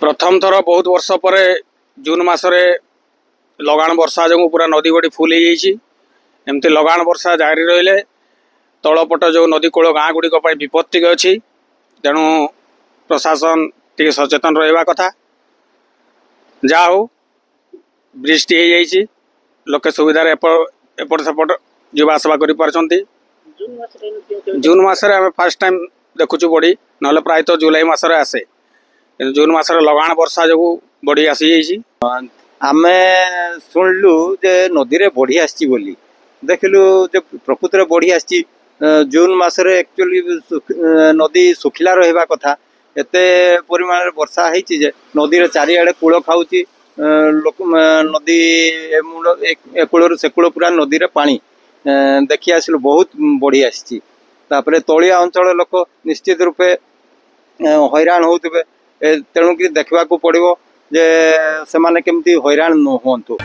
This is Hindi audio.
प्रथम थर बहुत वर्ष पर जून मसरे लगाण वर्षा जो पूरा नदी गढ़ी फुल हो एमती लगाण वर्षा जारी रहिले तलपट जो नदी कूल गाँ गुड़िक विपत्ति अच्छी तेणु प्रशासन टी सचेतन रहा कथा जा हो ब्रिज टी हो लोके सुविधार एपट सेपट जावासवा कर जून मसरे आम फास्ट टाइम देखुचु बड़ी ना प्रायतः जुलाई मसरे आसे जून मसरे लगाण वर्षा जो बड़ी आसी आमे शुणलु जे नदी रे बढ़ी आसी बोली देखलु जे प्रकृत रे बढ़ी आसी जून मसरे एक्चुअली नदी सुखिला रहिबा कथा एते परिमाण रे वर्षा हेची जे नदी रे चारिआडे कूल खाउची लोक नदी एकूल से कूल पूरा नदी रे पानी देखि आसिलु बहुत बढ़ी आसी तापरे तलिया अंचल लोक निश्चित रूपे हैरान होउतबे तेणुक देखा पड़ो जे से माने केमती हैरान न हुंतु।